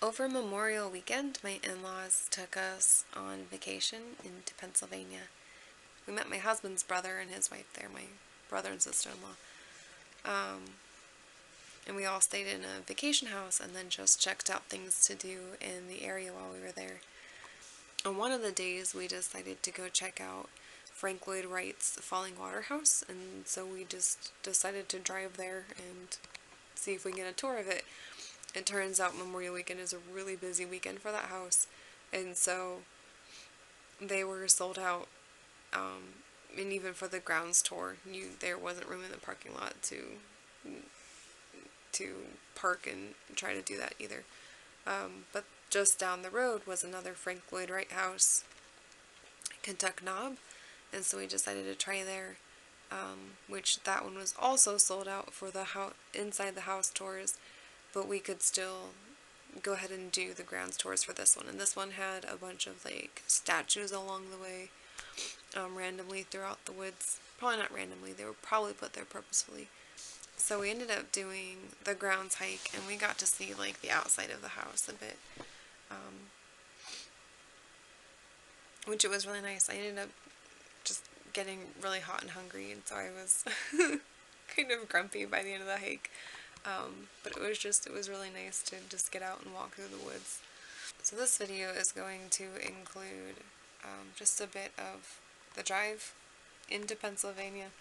Over Memorial Weekend, my in-laws took us on vacation into Pennsylvania. We met my husband's brother and his wife there, my brother and sister-in-law. And we all stayed in a vacation house and then just checked out things to do in the area while we were there. On one of the days, we decided to go check out Frank Lloyd Wright's Falling Water House, and so we just decided to drive there and see if we can get a tour of it. It turns out Memorial Weekend is a really busy weekend for that house, and so they were sold out, and even for the grounds tour, there wasn't room in the parking lot to park and try to do that either. But just down the road was another Frank Lloyd Wright house, Kentuck, and so we decided to try there, which that one was also sold out for the inside the house tours, but we could still go ahead and do the grounds tours for this one. And this one had a bunch of like statues along the way, randomly throughout the woods. Probably not randomly, they were probably put there purposefully. So we ended up doing the grounds hike, and we got to see like the outside of the house a bit, which it was really nice. I ended up just getting really hot and hungry, and so I was kind of grumpy by the end of the hike. But it was really nice to just get out and walk through the woods. So this video is going to include just a bit of the drive into Pennsylvania,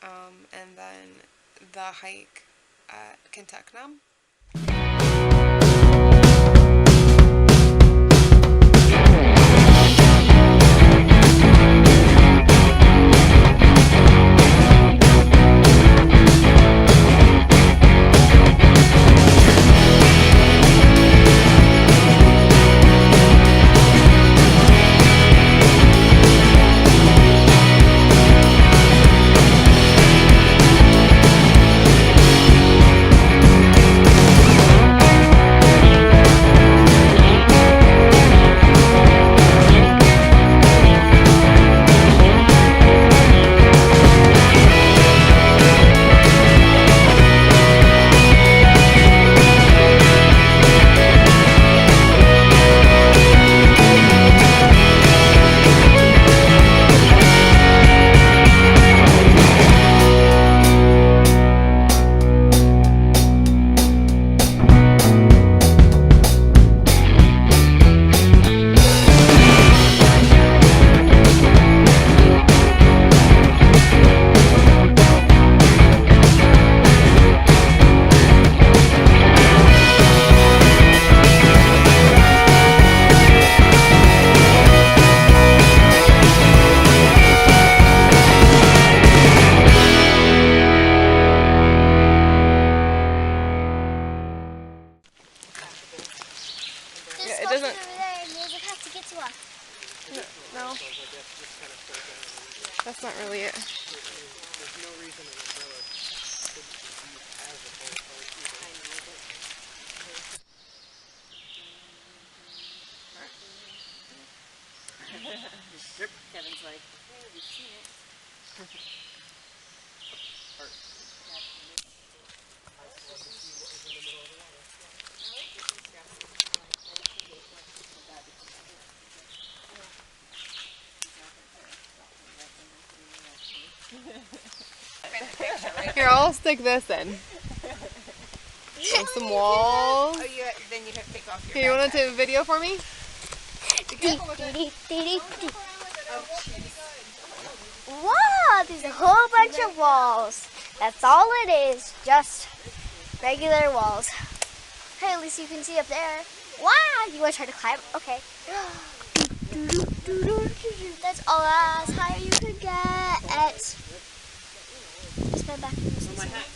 and then the hike at Kentuck. No, that's not really it. There's no reason an umbrella could be as a full color either. Kevin's like, hey, we've seen it. Here, I'll stick this in. And some walls. Oh, then you'd have to take off your Here, you want to take a video for me? Wow, there's a whole bunch of walls. That's all it is, just regular walls. Hey, at least you can see up there. Wow, you want to try to climb? Okay. That's all as high you can get. Stand back. my hat.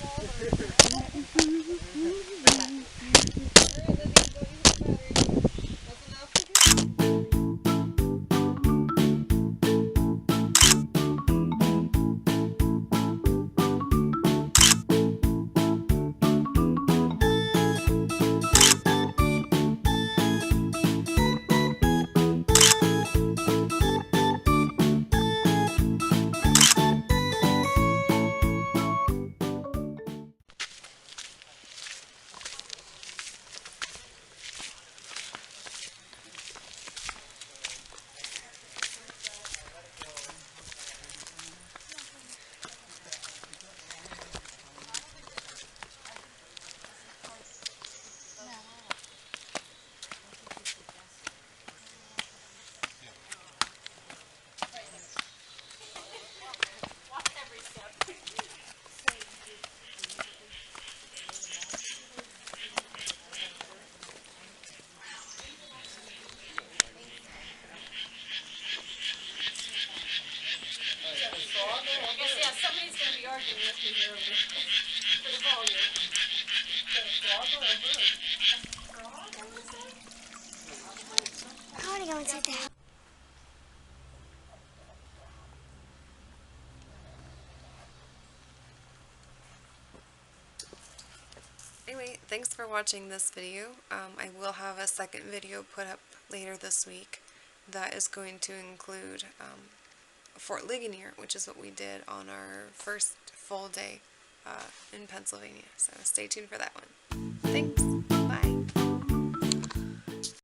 go inside the house. Anyway, thanks for watching this video. I will have a second video put up later this week that is going to include Fort Ligonier, which is what we did on our first full day in Pennsylvania. So stay tuned for that one.